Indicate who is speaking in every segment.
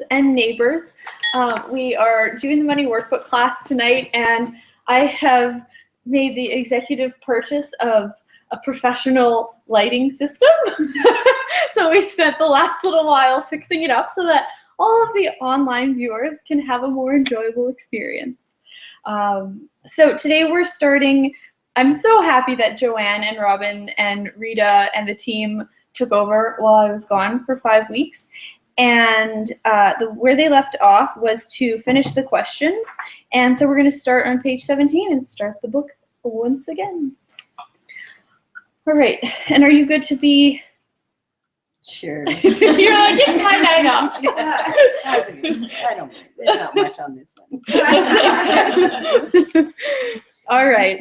Speaker 1: and neighbors. We are doing the money workbook class tonight, and I have made the executive purchase of a professional lighting system. So we spent the last little while fixing it up so that all of the online viewers can have a more enjoyable experience. So today we're starting. I'm so happy that Joanne and Robin and Rita and the team took over while I was gone for 5 weeks. And where they left off was to finish the questions. And so we're going to start on page 17 and start the book once again. All right. And are you good to be?
Speaker 2: Sure.
Speaker 1: You're like, it's my night off.
Speaker 2: I don't mind. There's not much on this one.
Speaker 1: All right.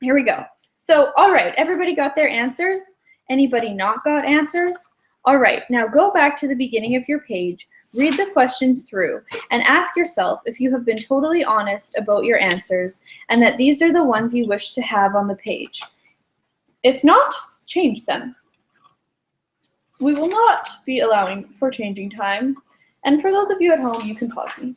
Speaker 1: Here we go. So, all right. Everybody got their answers? Anybody not got answers? All right. Now go back to the beginning of your page, read the questions through, and ask yourself if you have been totally honest about your answers and that these are the ones you wish to have on the page. If not, change them. We will not be allowing for changing time. And for those of you at home, you can pause me.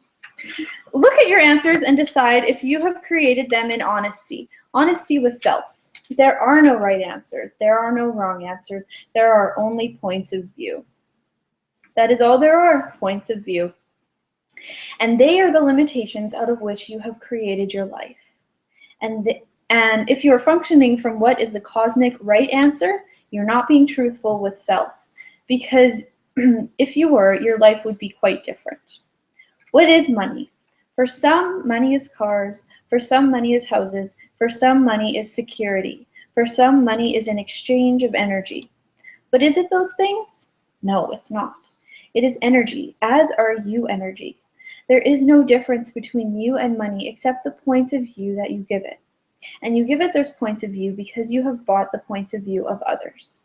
Speaker 1: Look at your answers and decide if you have created them in honesty. Honesty with self. There are no right answers. There are no wrong answers. There are only points of view. That is all there are, points of view. And they are the limitations out of which you have created your life. And if you are functioning from what is the cosmic right answer, you're not being truthful with self. Because if you were, your life would be quite different. What is money? For some, money is cars. For some, money is houses. For some, money is security. For some, money is an exchange of energy. But is it those things? No, it's not. It is energy, as are you energy. There is no difference between you and money except the points of view that you give it. And you give it those points of view because you have bought the points of view of others.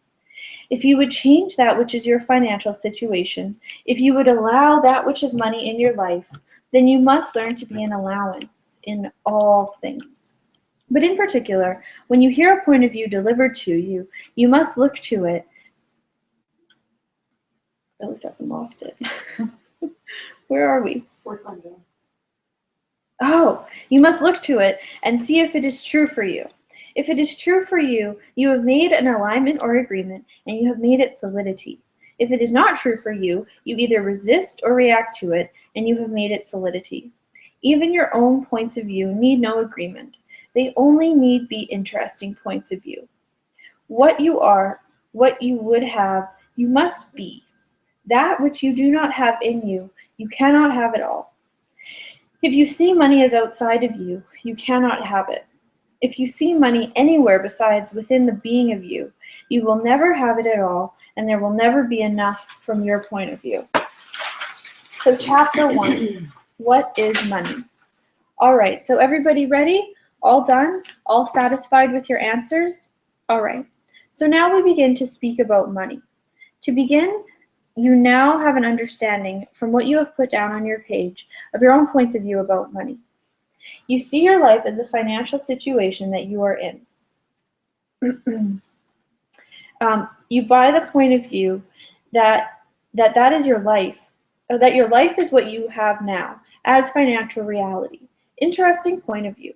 Speaker 1: If you would change that which is your financial situation, if you would allow that which is money in your life, then you must learn to be an allowance in all things. But in particular, when you hear a point of view delivered to you, you must look to it. I looked up and lost it. Where are we?
Speaker 2: Fourth one down.
Speaker 1: Oh, you must look to it and see if it is true for you. If it is true for you, you have made an alignment or agreement, and you have made it solidity. If it is not true for you, you either resist or react to it, and you have made it solidity. Even your own points of view need no agreement. They only need be interesting points of view. What you are, what you would have, you must be. That which you do not have in you, you cannot have it all. If you see money as outside of you, you cannot have it. If you see money anywhere besides within the being of you, you will never have it at all, and there will never be enough from your point of view. So chapter 1, what is money? All right, so everybody ready? All done? All satisfied with your answers? All right, so now we begin to speak about money. To begin, you now have an understanding from what you have put down on your page of your own points of view about money. You see your life as a financial situation that you are in. You buy the point of view that is your life, or that your life is what you have now as financial reality. Interesting point of view.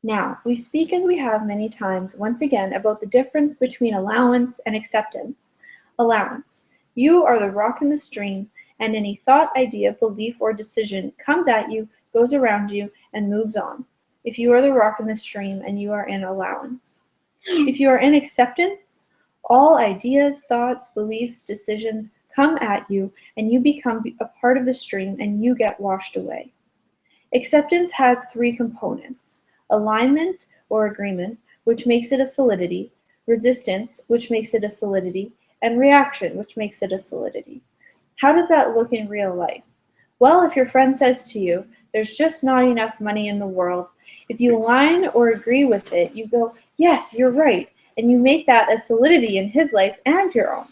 Speaker 1: Now, we speak as we have many times, once again, about the difference between allowance and acceptance. Allowance. You are the rock in the stream, and any thought, idea, belief, or decision comes at you, goes around you, and moves on. If you are the rock in the stream and you are in allowance. If you are in acceptance, all ideas, thoughts, beliefs, decisions come at you, and you become a part of the stream and you get washed away. Acceptance has 3 components: alignment or agreement, which makes it a solidity, resistance, which makes it a solidity, and reaction, which makes it a solidity. How does that look in real life? Well, if your friend says to you, there's just not enough money in the world, if you align or agree with it, you go, yes, you're right, and you make that a solidity in his life and your own.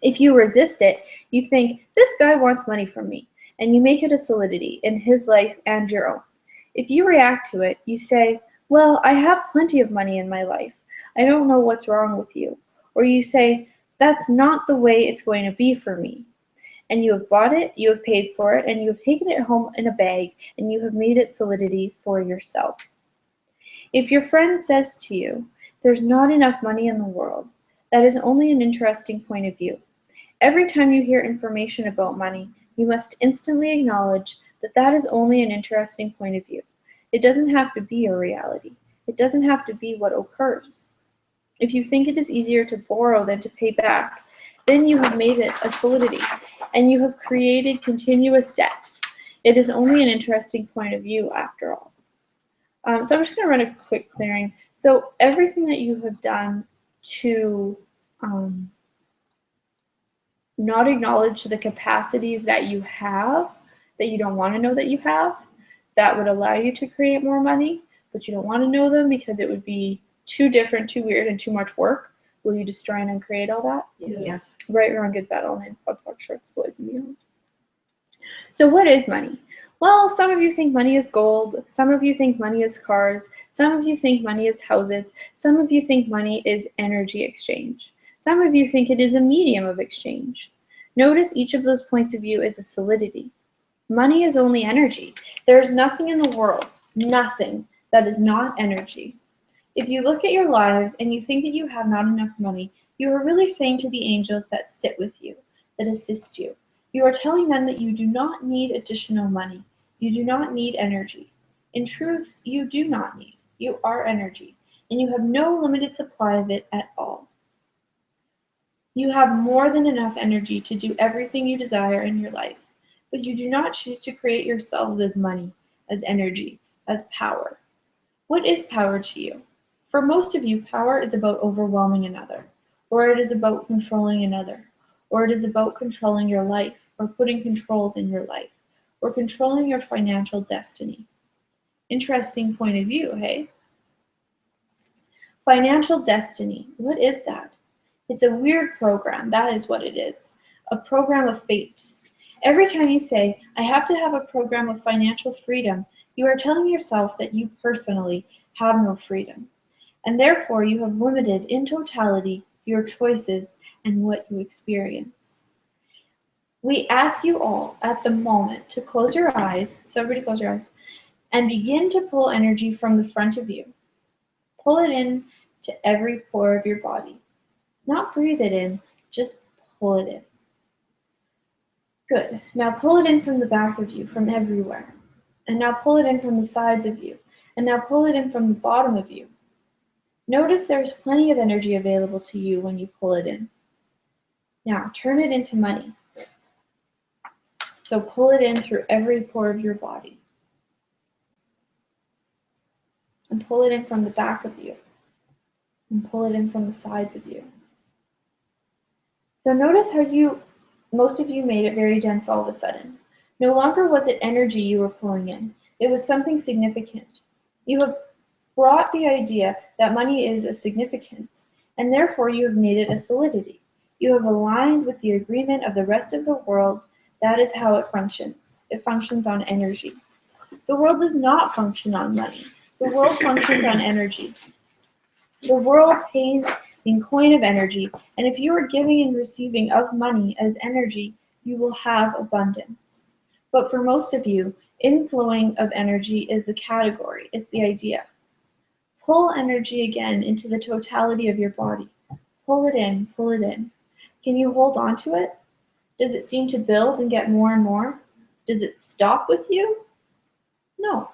Speaker 1: If you resist it, you think, this guy wants money from me, and you make it a solidity in his life and your own. If you react to it, you say, well, I have plenty of money in my life. I don't know what's wrong with you. Or you say, that's not the way it's going to be for me. and you have bought it, you have paid for it, and you have taken it home in a bag, and you have made it solidity for yourself. If your friend says to you, "There's not enough money in the world," that is only an interesting point of view. Every time you hear information about money, you must instantly acknowledge that that is only an interesting point of view. It doesn't have to be a reality. It doesn't have to be what occurs. If you think it is easier to borrow than to pay back, then you have made it a solidity, and you have created continuous debt. It is only an interesting point of view after all. So I'm just going to run a quick clearing. So everything that you have done to not acknowledge the capacities that you have, that you don't want to know that you have, that would allow you to create more money, but you don't want to know them because it would be too different, too weird, and too much work. Will you destroy and uncreate all that?
Speaker 2: Yes.
Speaker 1: Right, wrong, good, bad, all nine, pod, shorts, boys, and beyond. So what is money? Well, some of you think money is gold. Some of you think money is cars. Some of you think money is houses. Some of you think money is energy exchange. Some of you think it is a medium of exchange. Notice each of those points of view is a solidity. Money is only energy. There is nothing in the world, nothing, that is not energy. If you look at your lives and you think that you have not enough money, you are really saying to the angels that sit with you, that assist you. You are telling them that you do not need additional money. You do not need energy. In truth, you do not need. You are energy, and you have no limited supply of it at all. You have more than enough energy to do everything you desire in your life, but you do not choose to create yourselves as money, as energy, as power. What is power to you? For most of you, power is about overwhelming another, or it is about controlling another, or it is about controlling your life, or putting controls in your life, or controlling your financial destiny. Interesting point of view, hey? Financial destiny, what is that? It's a weird program, that is what it is. A program of fate. Every time you say, "I have to have a program of financial freedom," you are telling yourself that you personally have no freedom, and therefore you have limited in totality your choices and what you experience. We ask you all at the moment to close your eyes, so everybody close your eyes, and begin to pull energy from the front of you. Pull it in to every pore of your body. Not breathe it in, just pull it in. Good. Now pull it in from the back of you, from everywhere. And now pull it in from the sides of you. And now pull it in from the bottom of you. Notice there's plenty of energy available to you when you pull it in. Now turn it into money. So pull it in through every pore of your body. And pull it in from the back of you. And pull it in from the sides of you. So notice how most of you made it very dense all of a sudden. No longer was it energy you were pulling in. It was something significant. You have brought the idea that money is a significance, and therefore you have made it a solidity. You have aligned with the agreement of the rest of the world. That is how it functions. It functions on energy. The world does not function on money. The world functions on energy. The world pays in coin of energy, and if you are giving and receiving of money as energy, you will have abundance. But for most of you, inflowing of energy is the category, it's the idea. Pull energy again into the totality of your body. Pull it in, pull it in. Can you hold on to it? Does it seem to build and get more and more? Does it stop with you? No.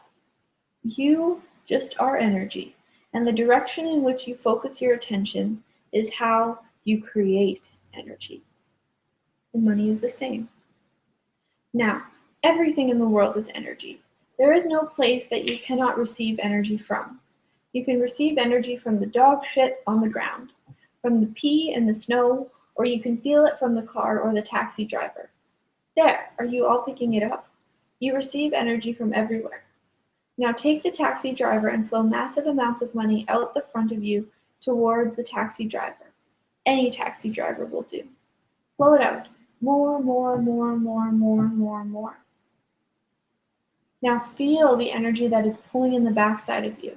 Speaker 1: You just are energy. And the direction in which you focus your attention is how you create energy. And money is the same. Now, everything in the world is energy. There is no place that you cannot receive energy from. You can receive energy from the dog shit on the ground, from the pee in the snow, or you can feel it from the car or the taxi driver. There, are you all picking it up? You receive energy from everywhere. Now take the taxi driver and flow massive amounts of money out the front of you towards the taxi driver. Any taxi driver will do. Flow it out. More, more, more, more, more, more, more. Now feel the energy that is pulling in the backside of you.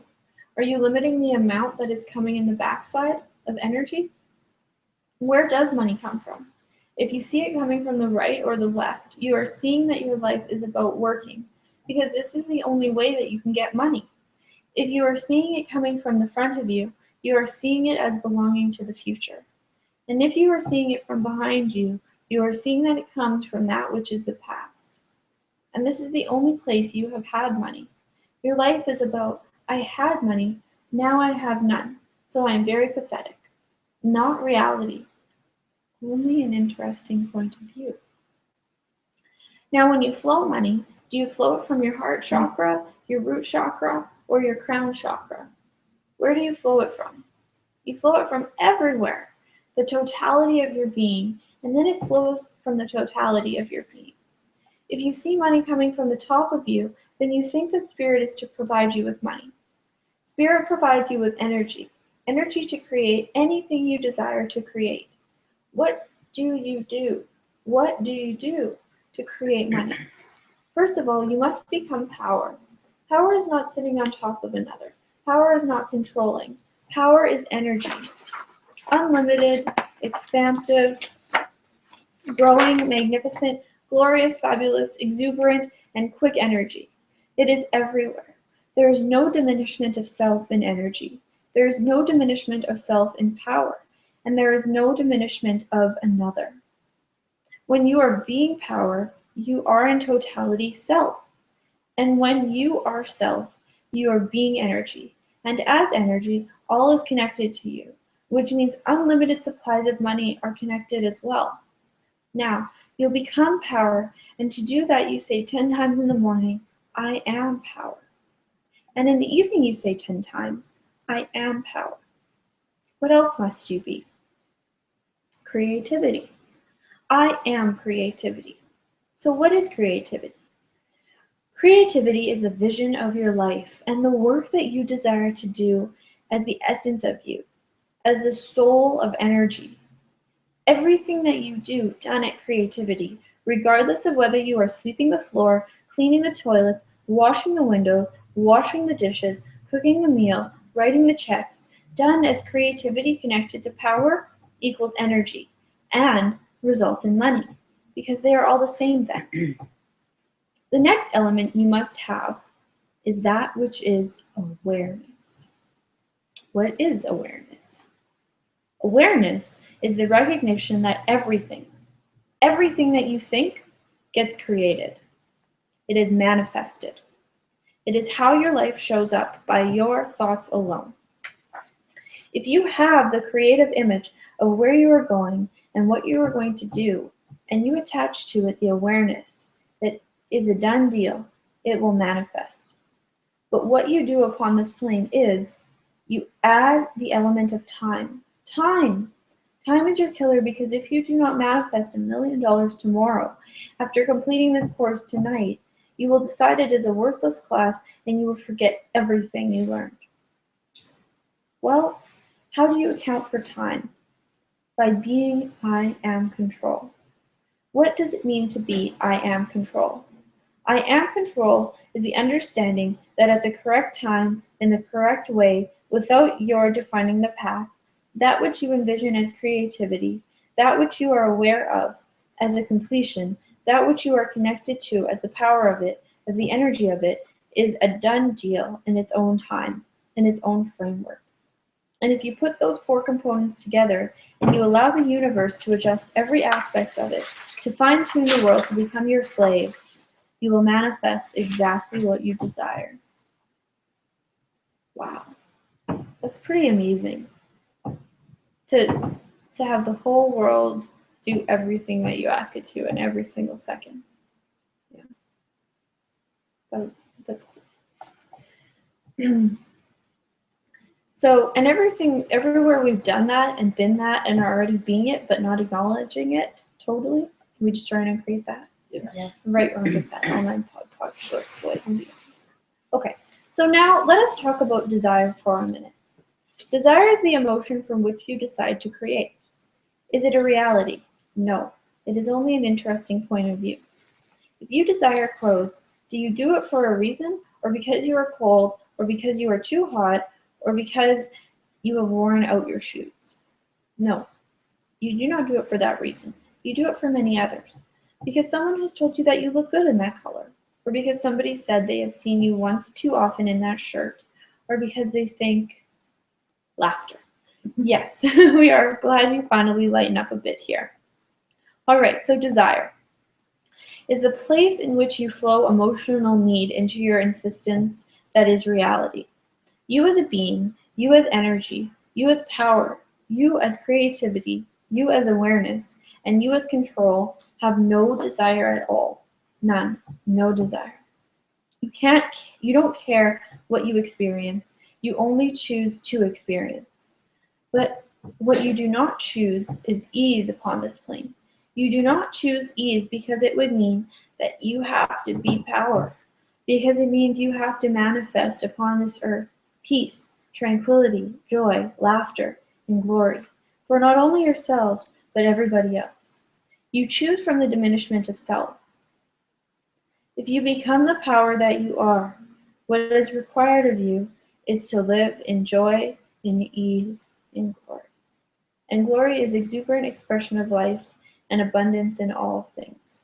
Speaker 1: Are you limiting the amount that is coming in the backside of energy? Where does money come from? If you see it coming from the right or the left, you are seeing that your life is about working, because this is the only way that you can get money. If you are seeing it coming from the front of you, you are seeing it as belonging to the future. And if you are seeing it from behind you, you are seeing that it comes from that which is the past. And this is the only place you have had money. Your life is about, I had money, now I have none, so I am very pathetic. Not reality. Only an interesting point of view. Now, when you flow money, do you flow it from your heart chakra, your root chakra, or your crown chakra? Where do you flow it from? You flow it from everywhere, the totality of your being, and then it flows from the totality of your being. If you see money coming from the top of you, then you think that Spirit is to provide you with money. Spirit provides you with energy, energy to create anything you desire to create. What do you do? What do you do to create money? First of all, you must become power. Power is not sitting on top of another. Power is not controlling. Power is energy. Unlimited, expansive, growing, magnificent, glorious, fabulous, exuberant, and quick energy. It is everywhere. There is no diminishment of self in energy. There is no diminishment of self in power. And there is no diminishment of another. When you are being power, you are in totality self. And when you are self, you are being energy. And as energy, all is connected to you, which means unlimited supplies of money are connected as well. Now, you'll become power, and to do that, you say 10 times in the morning, I am power. And in the evening, you say 10 times, I am power. What else must you be? Creativity. I am creativity. So what is creativity? Creativity is the vision of your life and the work that you desire to do as the essence of you, as the soul of energy. Everything that you do done at creativity, regardless of whether you are sweeping the floor, cleaning the toilets, washing the windows, washing the dishes, cooking the meal, writing the checks, done as creativity connected to power equals energy and results in money, because they are all the same then. The next element you must have is that which is awareness. What is awareness? Awareness is the recognition that everything that you think gets created. It is manifested. It is how your life shows up by your thoughts alone. If you have the creative image of where you are going and what you are going to do, and you attach to it the awareness that is a done deal, it will manifest. But what you do upon this plane is you add the element of time. Time is your killer, because if you do not manifest $1 million tomorrow, after completing this course tonight, you will decide it is a worthless class and you will forget everything you learned. Well, how do you account for time? By being I am control. What does it mean to be I am control? I am control is the understanding that at the correct time, in the correct way, without your defining the path, that which you envision as creativity, that which you are aware of as a completion, that which you are connected to as the power of it, as the energy of it, is a done deal in its own time, in its own framework. And if you put those four components together and you allow the universe to adjust every aspect of it, to fine-tune the world to become your slave, you will manifest exactly what you desire. Wow. That's pretty amazing. To have the whole world do everything that you ask it to in every single second. Yeah. That's cool. So, and everywhere we've done that and been that and are already being it, but not acknowledging it totally, can we just try and create that?
Speaker 2: Yes.
Speaker 1: Right around with that online pod shorts, boys and beyonds. Okay, so now let us talk about desire for a minute. Desire is the emotion from which you decide to create. Is it a reality? No, it is only an interesting point of view. If you desire clothes, do you do it for a reason, or because you are cold, or because you are too hot, or because you have worn out your shoes? No, you do not do it for that reason. You do it for many others. Because someone has told you that you look good in that color, or because somebody said they have seen you once too often in that shirt, or because they think laughter. Yes, we are glad you finally lighten up a bit here. All right, so desire is the place in which you flow emotional need into your insistence that is reality. You as a being, you as energy, you as power, you as creativity, you as awareness, and you as control have no desire at all. None. No desire. You don't care what you experience. You only choose to experience. But what you do not choose is ease upon this plane. You do not choose ease because it would mean that you have to be power, because it means you have to manifest upon this earth peace, tranquility, joy, laughter, and glory for not only yourselves, but everybody else. You choose from the diminishment of self. If you become the power that you are, what is required of you is to live in joy, in ease, in glory. And glory is exuberant expression of life and abundance in all things.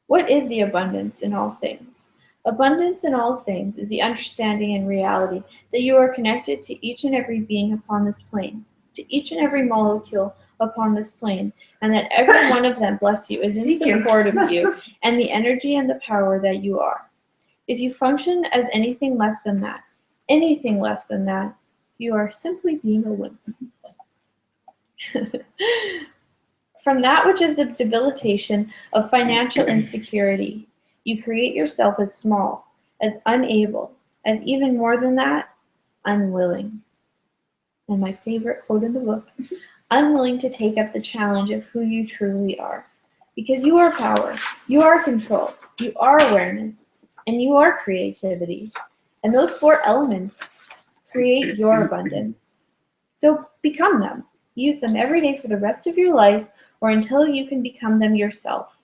Speaker 1: What is the abundance in all things? Abundance in all things is the understanding and reality that you are connected to each and every being upon this plane, to each and every molecule upon this plane, and that every one of them, bless you, is in support of you and the energy and the power that you are. If you function as anything less than that, you are simply being a wimp. From that which is the debilitation of financial insecurity, you create yourself as small, as unable, as even more than that, unwilling. And my favorite quote in the book, unwilling to take up the challenge of who you truly are. Because you are power, you are control, you are awareness, and you are creativity. And those four elements create your abundance. So become them. Use them every day for the rest of your life or until you can become them yourself.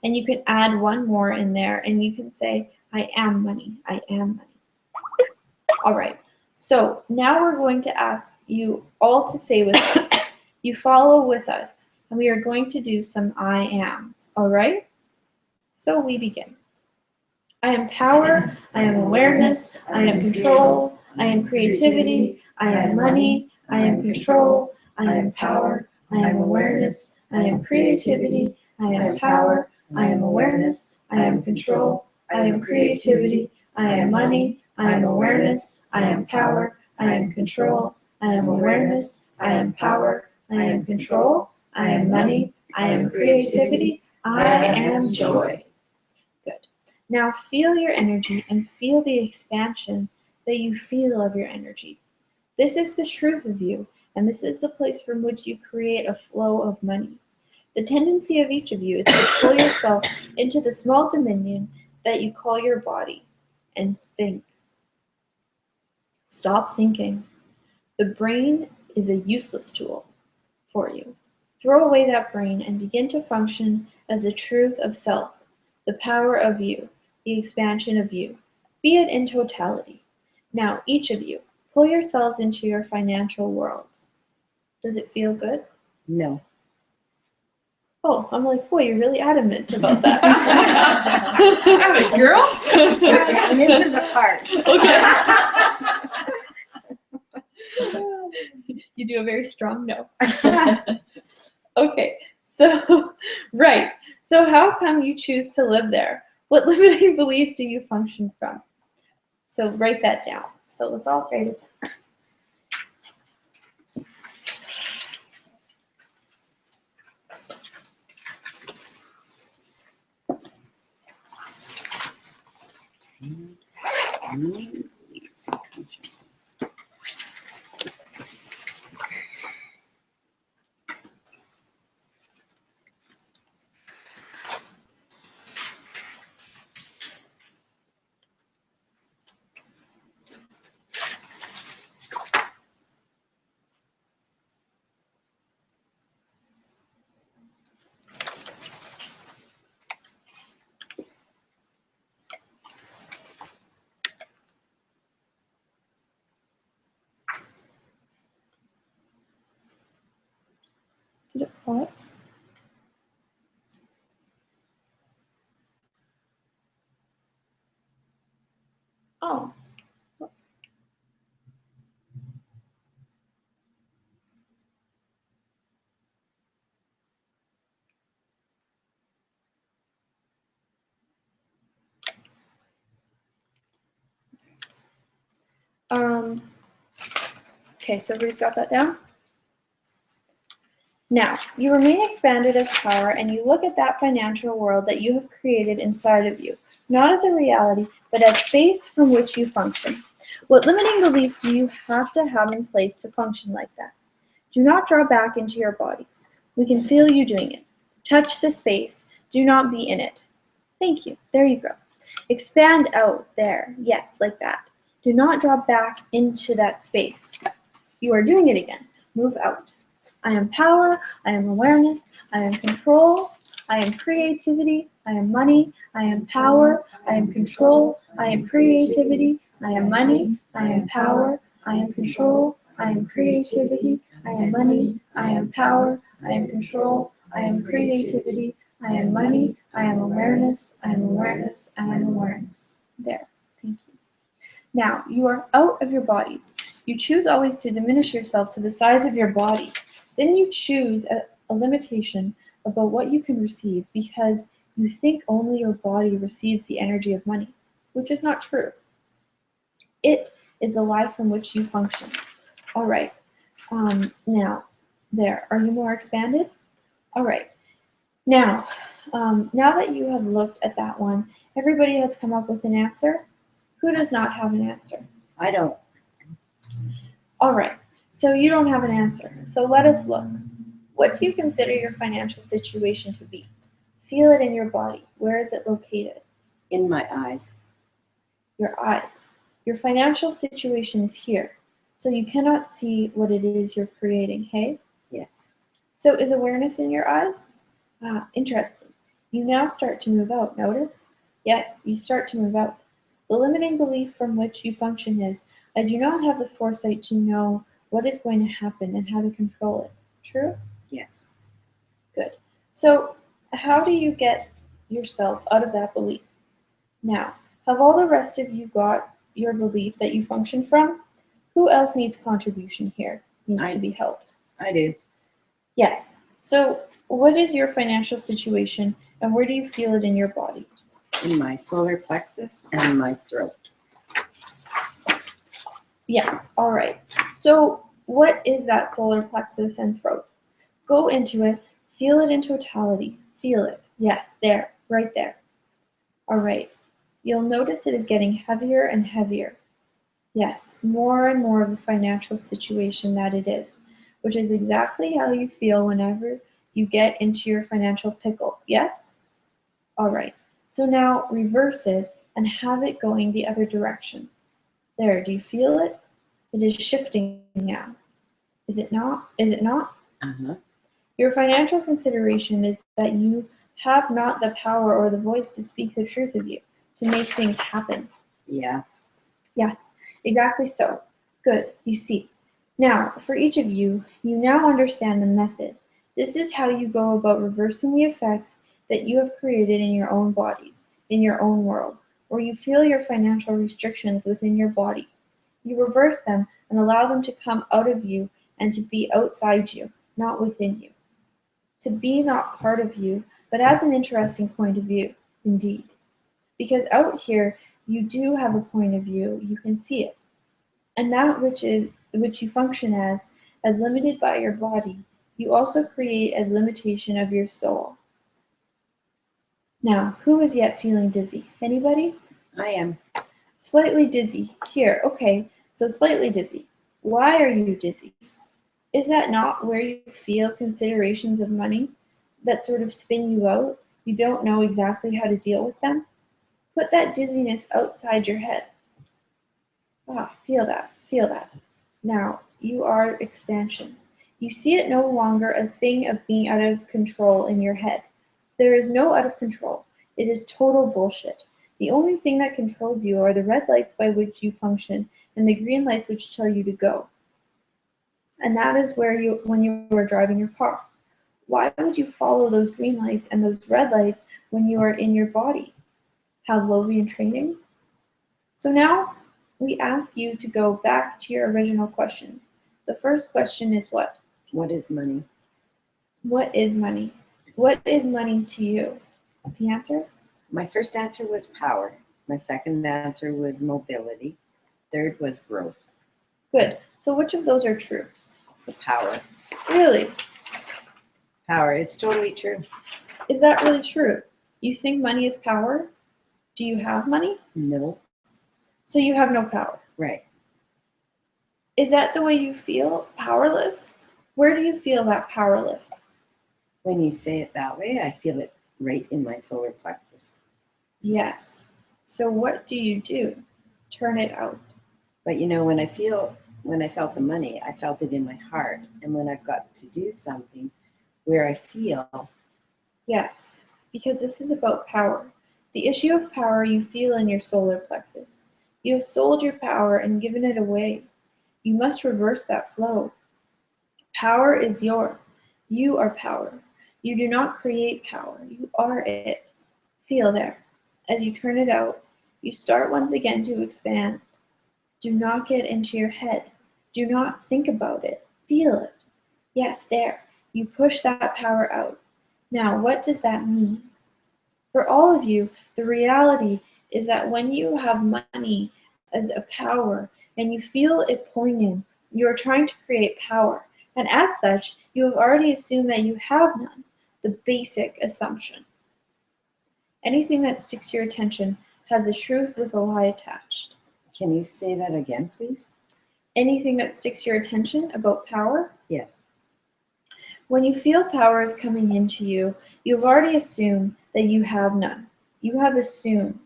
Speaker 1: And you can add one more in there and you can say, I am money, I am money. All right, so now we're going to ask you all to say with us. You follow with us, and we are going to do some I ams, all right? So we begin. I am power, I am awareness, I am control, I am creativity, I am money, I am control, I am power, I am awareness, I am creativity, I am power, I am awareness, I am control, I am creativity, I am money, I am awareness, I am power, I am control, I am awareness, I am power, I am control, I am money, I am creativity, I am joy. Good. Now feel your energy and feel the expansion that you feel of your energy. This is the truth of you, and this is the place from which you create a flow of money. The tendency of each of you is to pull yourself into the small dominion that you call your body and think. Stop thinking. The brain is a useless tool for you. Throw away that brain and begin to function as the truth of self, the power of you, the expansion of you. Be it in totality. Now, each of you, pull yourselves into your financial world. Does it feel good?
Speaker 2: No.
Speaker 1: Oh, I'm like, boy, you're really adamant about that.
Speaker 3: I'm a girl.
Speaker 2: I'm into the part.
Speaker 1: You do a very strong no. Okay, so, right. So how come you choose to live there? What limiting belief do you function from? So write that down. So let's all write it down. Did it pause? Oh. Okay, so everybody's got that down? Now, you remain expanded as power and you look at that financial world that you have created inside of you, not as a reality, but as space from which you function. What limiting belief do you have in place to function like that? Do not draw back into your bodies. We can feel you doing it. Touch the space. Do not be in it. Thank you. There you go. Expand out there. Yes, like that. Do not draw back into that space. You are doing it again. Move out. I am power. I am awareness. I am control. I am creativity. I am money. I am power. I am control. I am creativity. I am money. I am power. I am control. I am creativity. I am money. I am power. I am control. I am creativity. I am money. I am awareness. I am awareness. I am awareness. There. Thank you. Now, you are out of your bodies. You choose always to diminish yourself to the size of your body. Then you choose a limitation about what you can receive because you think only your body receives the energy of money, which is not true. It is the life from which you function. All right. Now, there. Are you more expanded? All right. Now that you have looked at that one, everybody has come up with an answer. Who does not have an answer?
Speaker 2: I don't.
Speaker 1: All right. So you don't have an answer. So let us look. What do you consider your financial situation to be? Feel it in your body. Where is it located?
Speaker 2: In my eyes.
Speaker 1: Your eyes. Your financial situation is here. So you cannot see what it is you're creating, hey?
Speaker 2: Yes.
Speaker 1: So is awareness in your eyes? Ah, interesting. You now start to move out, notice? Yes, you start to move out. The limiting belief from which you function is, I do not have the foresight to know what is going to happen and how to control it. True?
Speaker 2: Yes.
Speaker 1: Good. So how do you get yourself out of that belief? Now, have all the rest of you got your belief that you function from? Who else needs contribution here? Needs to be helped.
Speaker 2: I do.
Speaker 1: Yes. So what is your financial situation and where do you feel it in your body?
Speaker 2: In my solar plexus and my throat.
Speaker 1: Yes. All right. So what is that solar plexus and throat? Go into it. Feel it in totality. Feel it. Yes, there. Right there. All right. You'll notice it is getting heavier and heavier. Yes, more and more of a financial situation that it is, which is exactly how you feel whenever you get into your financial pickle. Yes? All right. So now reverse it and have it going the other direction. There, do you feel it? It is shifting now. Is it not? Is it not?
Speaker 2: Uh-huh.
Speaker 1: Your financial consideration is that you have not the power or the voice to speak the truth of you, to make things happen.
Speaker 2: Yeah.
Speaker 1: Yes, exactly so. Good, you see. Now, for each of you, you now understand the method. This is how you go about reversing the effects that you have created in your own bodies, in your own world, where you feel your financial restrictions within your body. You reverse them and allow them to come out of you and to be outside you, not within you. To be not part of you, but as an interesting point of view, indeed. Because out here, you do have a point of view, you can see it. And that which you function as limited by your body, you also create as limitation of your soul. Now, who is yet feeling dizzy? Anybody?
Speaker 2: I am.
Speaker 1: Slightly dizzy. Here, okay, so slightly dizzy. Why are you dizzy? Is that not where you feel considerations of money that sort of spin you out? You don't know exactly how to deal with them? Put that dizziness outside your head. Ah, feel that, feel that. Now, you are expansion. You see it no longer a thing of being out of control in your head. There is no out of control. It is total bullshit. The only thing that controls you are the red lights by which you function and the green lights which tell you to go. And that is where when you are driving your car. Why would you follow those green lights and those red lights when you are in your body? Have Lovian training? So now we ask you to go back to your original questions. The first question is what?
Speaker 2: What is money?
Speaker 1: What is money? What is money to you? The answers?
Speaker 2: My first answer was power. My second answer was mobility. Third was growth.
Speaker 1: Good. So which of those are true?
Speaker 2: The power.
Speaker 1: Really?
Speaker 2: Power. It's totally true.
Speaker 1: Is that really true? You think money is power? Do you have money?
Speaker 2: No.
Speaker 1: So you have no power.
Speaker 2: Right.
Speaker 1: Is that the way you feel? Powerless? Where do you feel that powerless?
Speaker 2: When you say it that way, I feel it right in my solar plexus.
Speaker 1: Yes. So what do you do? Turn it out.
Speaker 2: But you know, when I felt the money, I felt it in my heart. And when I've got to do something where I feel,
Speaker 1: Yes, because this is about power. The issue of power you feel in your solar plexus. You have sold your power and given it away. You must reverse that flow. Power is yours. You are power. You do not create power. You are it. Feel there. As you turn it out, you start once again to expand. Do not get into your head. Do not think about it. Feel it. Yes, there. You push that power out. Now, what does that mean? For all of you, the reality is that when you have money as a power and you feel it pulling in, you are trying to create power. And as such, you have already assumed that you have none, the basic assumption. Anything that sticks your attention has the truth with a lie attached.
Speaker 2: can you say that again, please?
Speaker 1: Anything that sticks your attention about power?
Speaker 2: Yes.
Speaker 1: When you feel power is coming into you, you've already assumed that you have none. You have assumed.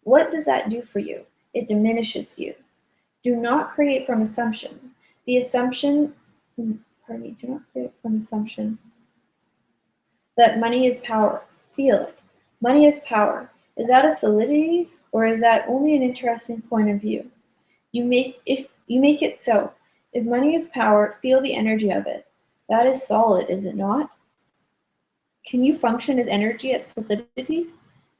Speaker 1: What does that do for you? It diminishes you. Do not create from assumption. The assumption, do not create from assumption that money is power. Feel it. Money is power. Is that a solidity or is that only an interesting point of view? You make it so. If money is power, feel the energy of it. That is solid, is it not? Can you function as energy at solidity?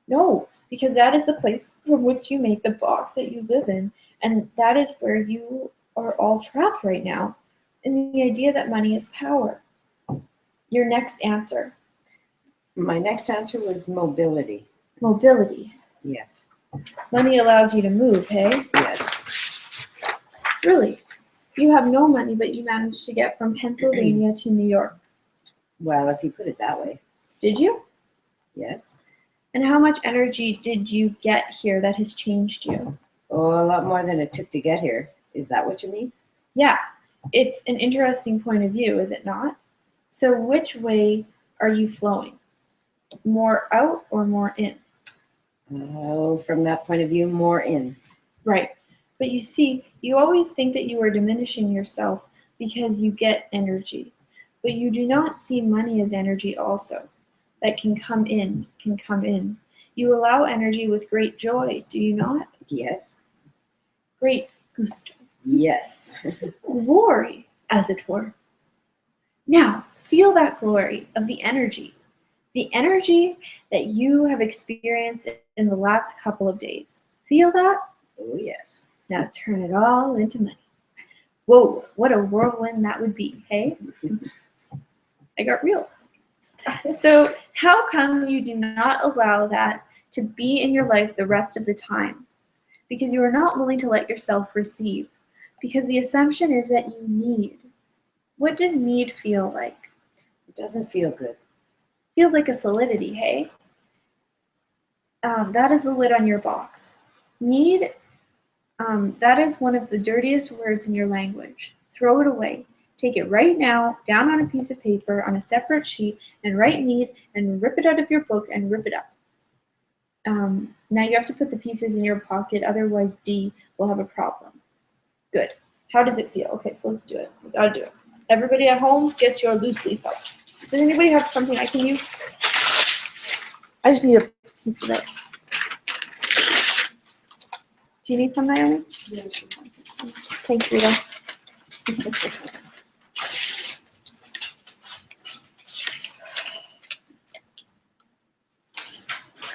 Speaker 1: No, because that is the place from which you make the box that you live in, and that is where you are all trapped right now, in the idea that money is power. Your next answer.
Speaker 2: My next answer was mobility.
Speaker 1: Mobility.
Speaker 2: Yes.
Speaker 1: Money allows you to move, hey?
Speaker 2: Yes.
Speaker 1: Really? You have no money, but you managed to get from Pennsylvania to New York.
Speaker 2: Well, if you put it that way.
Speaker 1: Did you?
Speaker 2: Yes.
Speaker 1: And how much energy did you get here that has changed you?
Speaker 2: Oh, a lot more than it took to get here. Is that what you mean?
Speaker 1: Yeah, it's an interesting point of view, is it not? So which way are you flowing? More out or more in?
Speaker 2: Oh, from that point of view, more in.
Speaker 1: Right. But you see, you always think that you are diminishing yourself because you get energy. But you do not see money as energy also. That can come in, can come in. You allow energy with great joy, do you not?
Speaker 2: Yes.
Speaker 1: Great gusto.
Speaker 2: Yes.
Speaker 1: Glory, as it were. Now, feel that glory of the energy that you have experienced in the last couple of days. Feel that?
Speaker 2: Oh, yes.
Speaker 1: Now turn it all into money. Whoa, what a whirlwind that would be, hey? I got real. So how come you do not allow that to be in your life the rest of the time? Because you are not willing to let yourself receive. Because the assumption is that you need. What does need feel like?
Speaker 2: It doesn't feel good.
Speaker 1: Feels like a solidity, hey? That is the lid on your box. Need, that is one of the dirtiest words in your language. Throw it away. Take it right now, down on a piece of paper, on a separate sheet, and write need, and rip it out of your book and rip it up. Now you have to put the pieces in your pocket, otherwise D will have a problem. Good. How does it feel? Okay, so let's do it. We gotta do it. Everybody at home, get your loose leaf out. Does anybody have something I can use? I just need a piece of it. Do you need some, Naomi?
Speaker 3: Yeah.
Speaker 1: Thanks, Rita.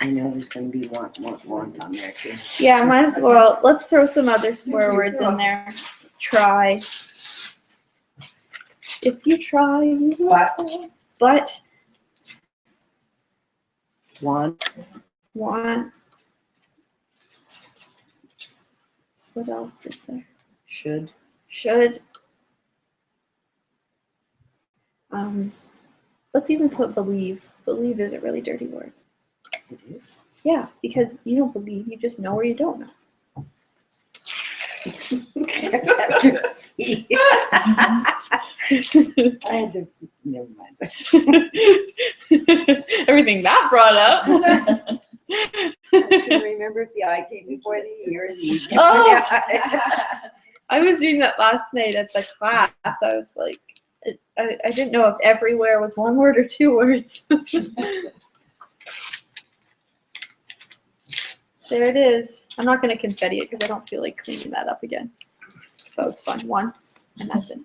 Speaker 2: I know there's going to be want on there too.
Speaker 1: Yeah, might as well. Let's throw some other swear words in there. Try. If you try, you will try. But.
Speaker 2: Want.
Speaker 1: Want. What else is there?
Speaker 2: Should.
Speaker 1: Should. Let's even put believe. Believe is a really dirty word.
Speaker 2: It is.
Speaker 1: Yeah, because you don't believe, you just know or you don't know.
Speaker 2: See. I had to. Never mind.
Speaker 1: Everything that brought up.
Speaker 2: I can remember if the eye came before the ear. And the
Speaker 1: Oh. I was doing that last night at the class. I was like, I didn't know if everywhere was one word or two words. There it is. I'm not going to confetti it because I don't feel like cleaning that up again. That was fun once, and that's it.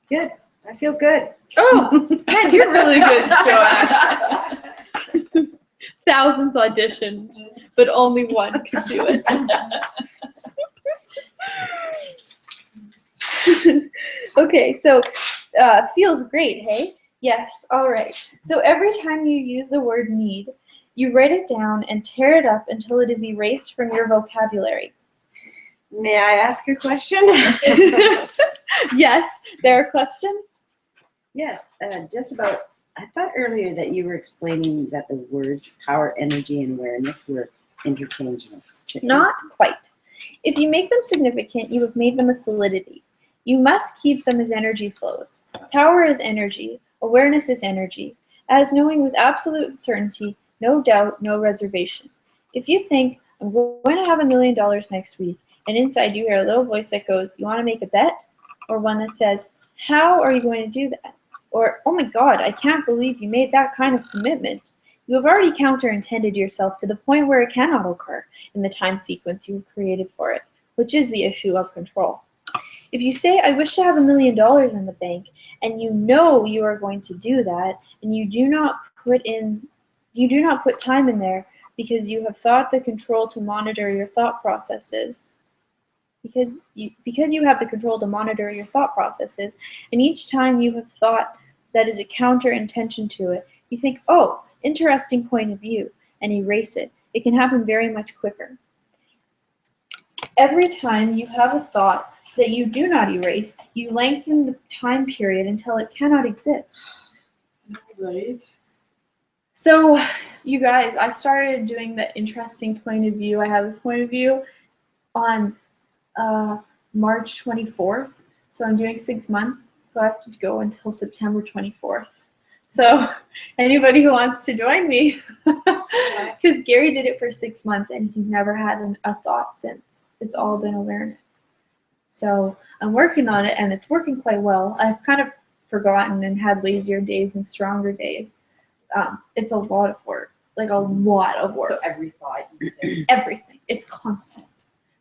Speaker 2: Good. I feel good.
Speaker 1: Oh, man, you're really good, Joanne. Thousands auditioned, but only one could do it. Okay, so feels great, hey? Yes, all right. So every time you use the word need, you write it down and tear it up until it is erased from your vocabulary.
Speaker 2: May I ask a question?
Speaker 1: Yes, there are questions?
Speaker 2: Yes, just about. I thought earlier that you were explaining that the words power, energy, and awareness were interchangeable.
Speaker 1: Not quite. If you make them significant, you have made them a solidity. You must keep them as energy flows. Power is energy. Awareness is energy. As knowing with absolute certainty, no doubt, no reservation. If you think, I'm going to have $1 million next week, and inside you hear a little voice that goes, you want to make a bet? Or one that says, how are you going to do that? Or, oh my God, I can't believe you made that kind of commitment. You have already counter-intended yourself to the point where it cannot occur in the time sequence you have created for it, which is the issue of control. If you say, I wish to have $1 million in the bank, and you know you are going to do that, and you do not put time in there because you have thought the control to monitor your thought processes, because you have the control to monitor your thought processes, and each time you have thought that is a counter intention to it, you think, oh, interesting point of view, and erase it. It can happen very much quicker. Every time you have a thought that you do not erase, you lengthen the time period until it cannot exist.
Speaker 3: Right.
Speaker 1: So, you guys, I started doing the interesting point of view. I have this point of view on March 24th. So I'm doing 6 months. So I have to go until September 24th. So anybody who wants to join me, because Gary did it for 6 months and he's never had a thought since. It's all been awareness. So I'm working on it and it's working quite well. I've kind of forgotten and had lazier days and stronger days. It's a lot of work, like a lot of work.
Speaker 3: So every thought you say.
Speaker 1: Everything. It's constant.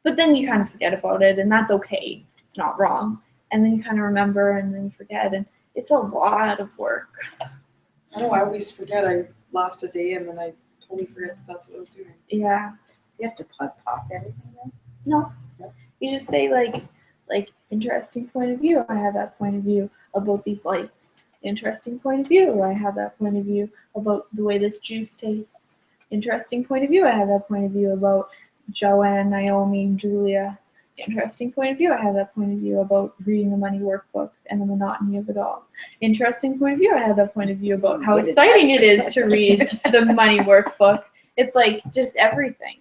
Speaker 1: But then you kind of forget about it and that's okay. It's not wrong. And then you kind of remember and then you forget and it's a lot of work.
Speaker 3: I know I always forget I lost a day and then I totally forget that's what I was doing.
Speaker 1: Yeah.
Speaker 2: You have to pop everything then?
Speaker 1: No. You just say like interesting point of view. I have that point of view about these lights. Interesting point of view. I have that point of view about the way this juice tastes. Interesting point of view. I have that point of view about Joanne, Naomi, Julia. Interesting point of view. I have that point of view about reading the money workbook and the monotony of it all. Interesting point of view. I have that point of view about how exciting it is to read the money workbook. It's like just everything.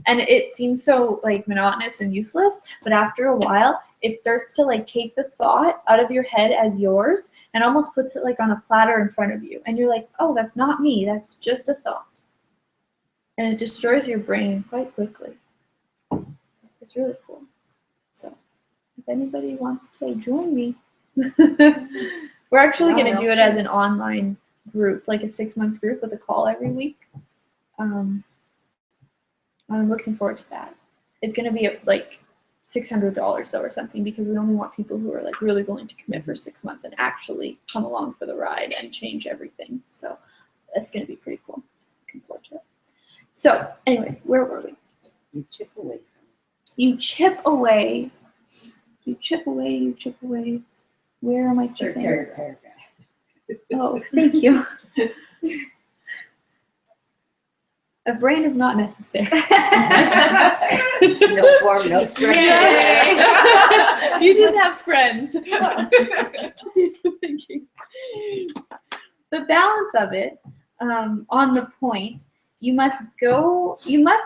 Speaker 1: And it seems so like monotonous and useless, but after a while, it starts to like take the thought out of your head as yours and almost puts it like on a platter in front of you. And you're like, oh, that's not me. That's just a thought. And it destroys your brain quite quickly. It's really cool. So if anybody wants to join me, we're actually going to do it as an online group, like a 6-month group with a call every week. I'm looking forward to that. It's going to be like $600 though or something, because we only want people who are like really willing to commit for 6 months and actually come along for the ride and change everything. So that's going to be pretty cool. Looking forward to it. So anyways, where were we?
Speaker 2: You chip away from
Speaker 1: You chip away. You chip away. You chip away. Where am I chipping?
Speaker 2: third paragraph.
Speaker 1: Oh, thank you. A brain is not necessary.
Speaker 2: No form, no structure.
Speaker 1: Yay. You just have friends. The balance of it, on the point, you must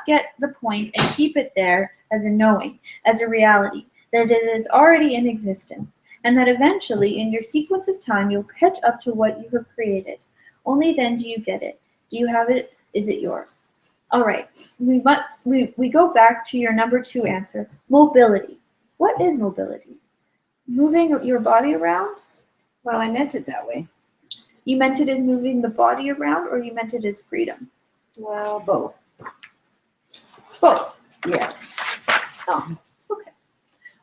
Speaker 1: get the point and keep it there as a knowing, as a reality, that it is already in existence, and that eventually in your sequence of time you'll catch up to what you have created. Only then do you get it. Do you have it? Is it yours? All right, we go back to your number 2 answer, mobility. What is mobility? Moving your body around?
Speaker 2: Well, I meant it that way.
Speaker 1: You meant it as moving the body around, or you meant it as freedom?
Speaker 2: Well, both.
Speaker 1: Both.
Speaker 2: Yes.
Speaker 1: Oh, okay.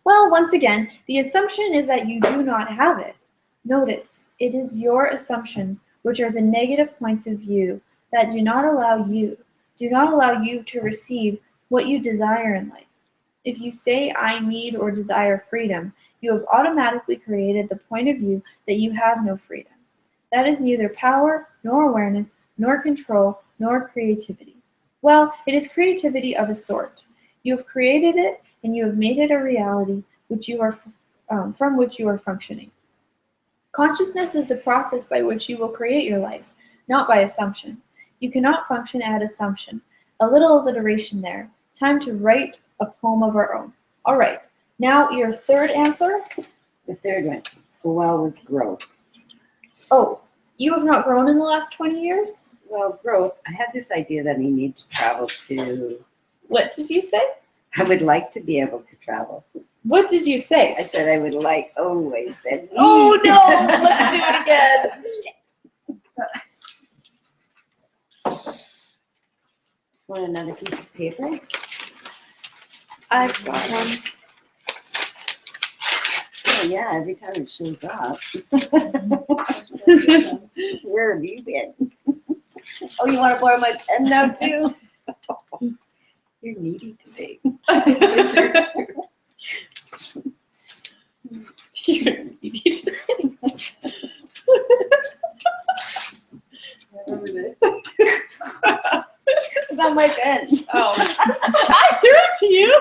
Speaker 1: Well, once again, the assumption is that you do not have it. Notice, it is your assumptions, which are the negative points of view, that do not allow you to receive what you desire in life. If you say, I need or desire freedom, you have automatically created the point of view that you have no freedom. That is neither power, nor awareness, nor control, nor creativity. Well, it is creativity of a sort. You have created it, and you have made it a reality which you are, from which you are functioning. Consciousness is the process by which you will create your life, not by assumption. You cannot function at assumption. A little alliteration there. Time to write a poem of our own. All right. Now your third answer.
Speaker 2: The third one, well, was growth.
Speaker 1: Oh, you have not grown in the last 20 years?
Speaker 2: Well, growth, I had this idea that I need to travel to,
Speaker 1: What did you say?
Speaker 2: I would like to be able to travel.
Speaker 1: What did you say?
Speaker 2: I said I would like, I said,
Speaker 1: Oh no, let's do it again.
Speaker 2: Want another piece of paper?
Speaker 1: I've got one.
Speaker 2: Oh yeah, every time it shows up. Where have you been?
Speaker 1: Oh, you want to borrow my pen now too?
Speaker 2: You're needy today. Not my pen.
Speaker 1: Oh, I threw it to you.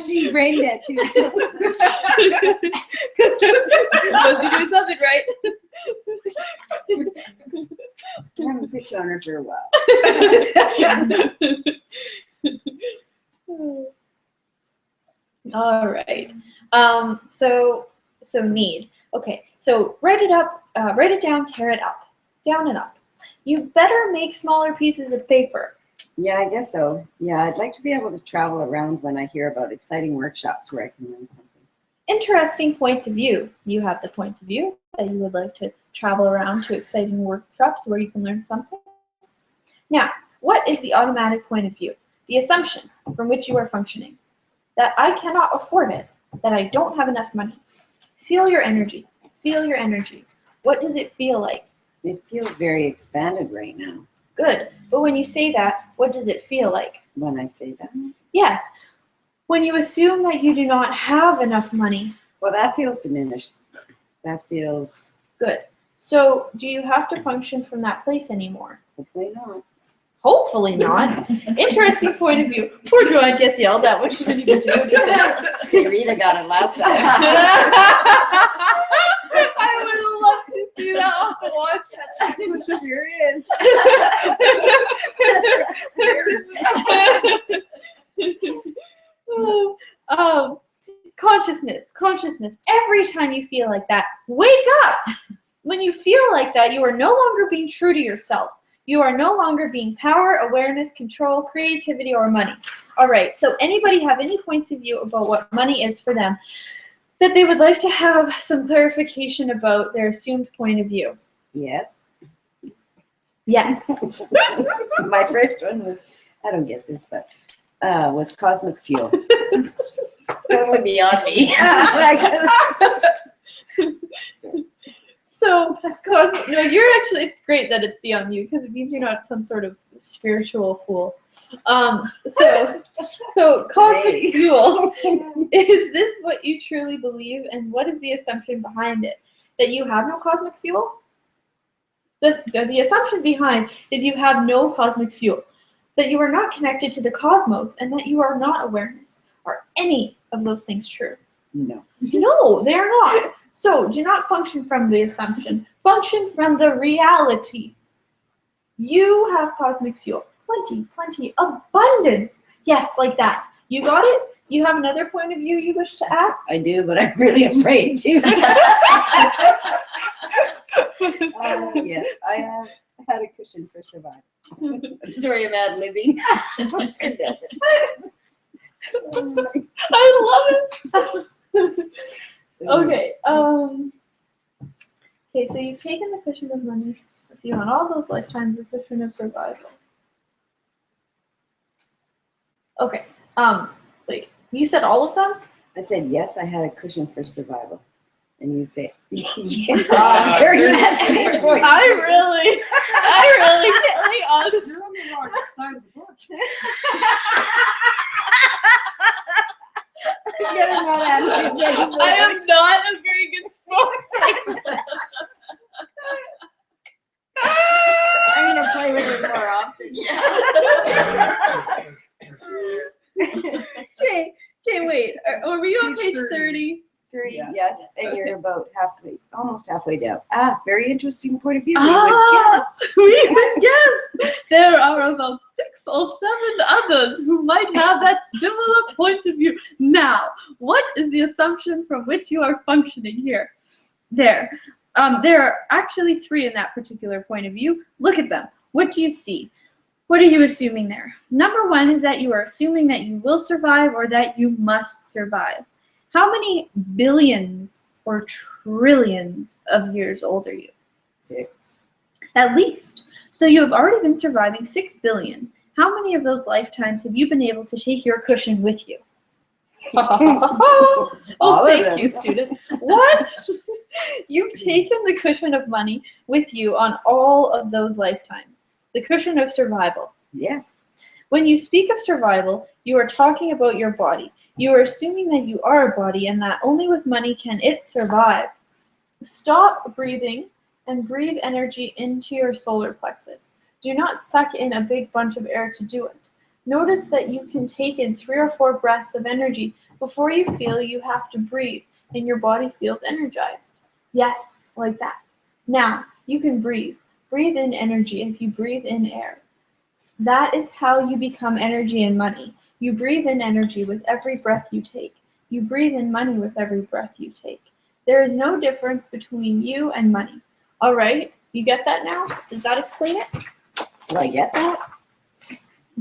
Speaker 2: She brain dead too.
Speaker 1: Was you doing something right?
Speaker 2: I haven't picked on her for a while.
Speaker 1: All right. So need. Okay. So write it up. Write it down. Tear it up. Down and up. You better make smaller pieces of paper.
Speaker 2: Yeah, I guess so. Yeah, I'd like to be able to travel around when I hear about exciting workshops where I can learn something.
Speaker 1: Interesting point of view. You have the point of view that you would like to travel around to exciting workshops where you can learn something. Now, what is the automatic point of view? The assumption from which you are functioning. That I cannot afford it. That I don't have enough money. Feel your energy. Feel your energy. What does it feel like?
Speaker 2: It feels very expanded right now
Speaker 1: Good. But when you say that, what does it feel like?
Speaker 2: when I say that.
Speaker 1: Yes. When you assume that you do not have enough money.
Speaker 2: Well, that feels diminished. That feels,
Speaker 1: Good. So do you have to function from that place anymore?
Speaker 2: hopefully not.
Speaker 1: Hopefully not. Interesting point of view. Poor Joanne gets yelled at when she didn't even do anything.
Speaker 2: Okay, Rita got it last time.
Speaker 1: I would love to see that. I'll have to watch that.
Speaker 2: It sure is.
Speaker 1: Consciousness. Every time you feel like that, wake up. When you feel like that, you are no longer being true to yourself. You are no longer being power, awareness, control, creativity, or money. All right, so anybody have any points of view about what money is for them that they would like to have some clarification about their assumed point of view?
Speaker 2: Yes.
Speaker 1: Yes.
Speaker 2: My first one was, I don't get this, but was cosmic fuel. Totally beyond me.
Speaker 1: So, cosmic, no, you're actually, it's great that it's beyond you because it means you're not some sort of spiritual fool. So cosmic fuel, is this what you truly believe, and what is the assumption behind it? That you have no cosmic fuel? The assumption behind is you have no cosmic fuel, that you are not connected to the cosmos, and that you are not awareness. Are any of those things true?
Speaker 2: No.
Speaker 1: No, they are not. So do not function from the assumption. Function from the reality. You have cosmic fuel. Plenty, abundance. Yes, like that. You got it? You have another point of view you wish to ask?
Speaker 2: I do, but I'm really afraid to. Yes, I have had a cushion for survival. I'm sorry, I'm ad-libbing.
Speaker 1: I love it. Okay. Okay, so you've taken the cushion of money with you on all those lifetimes, the cushion of survival. Okay. Wait. You said all of them?
Speaker 2: I said, yes, I had a cushion for survival. And you say, yeah.
Speaker 3: I
Speaker 1: really can't lay on.
Speaker 3: You're on the wrong side of the book.
Speaker 1: I am not a very good spokesperson.
Speaker 2: I'm going to play with it more often.
Speaker 1: Okay, wait. Are we on
Speaker 3: Page
Speaker 1: page 30?
Speaker 2: 30,
Speaker 3: Yeah.
Speaker 2: yes, and you're about almost halfway down. Very interesting point of view.
Speaker 1: We would guess. There are about 6 or 7 others who might have that similar point of view. Now, what is the assumption from which you are functioning here? There are actually 3 in that particular point of view. Look at them. What do you see? What are you assuming there? Number 1 is that you are assuming that you will survive or that you must survive. How many billions or trillions of years old are you?
Speaker 2: 6.
Speaker 1: At least. So you have already been surviving 6 billion. How many of those lifetimes have you been able to take your cushion with you?
Speaker 2: All
Speaker 1: Oh,
Speaker 2: of
Speaker 1: thank
Speaker 2: them.
Speaker 1: you, student. What? You've taken the cushion of money with you on all of those lifetimes. The cushion of survival.
Speaker 2: Yes.
Speaker 1: When you speak of survival, you are talking about your body. You are assuming that you are a body and that only with money can it survive. Stop breathing and breathe energy into your solar plexus. Do not suck in a big bunch of air to do it. Notice that you can take in 3 or 4 breaths of energy before you feel you have to breathe and your body feels energized. Yes, like that. Now, you can breathe. Breathe in energy as you breathe in air. That is how you become energy and money. You breathe in energy with every breath you take. You breathe in money with every breath you take. There is no difference between you and money. All right, you get that now? Does that explain it?
Speaker 2: Do I get that?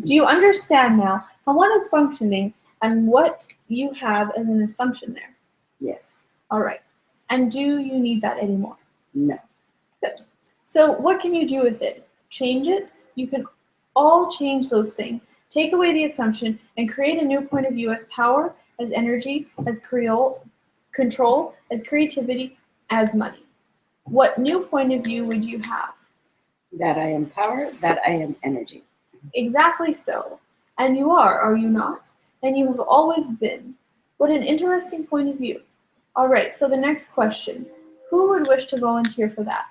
Speaker 1: Do you understand now how one is functioning and what you have as an assumption there?
Speaker 2: Yes.
Speaker 1: All right. And do you need that anymore?
Speaker 2: No.
Speaker 1: Good. So what can you do with it? Change it? You can all change those things. Take away the assumption and create a new point of view as power, as energy, as control, as creativity, as money. What new point of view would you have?
Speaker 2: That I am power, that I am energy.
Speaker 1: Exactly so. And you are you not? And you have always been. What an interesting point of view. All right, so the next question. Who would wish to volunteer for that?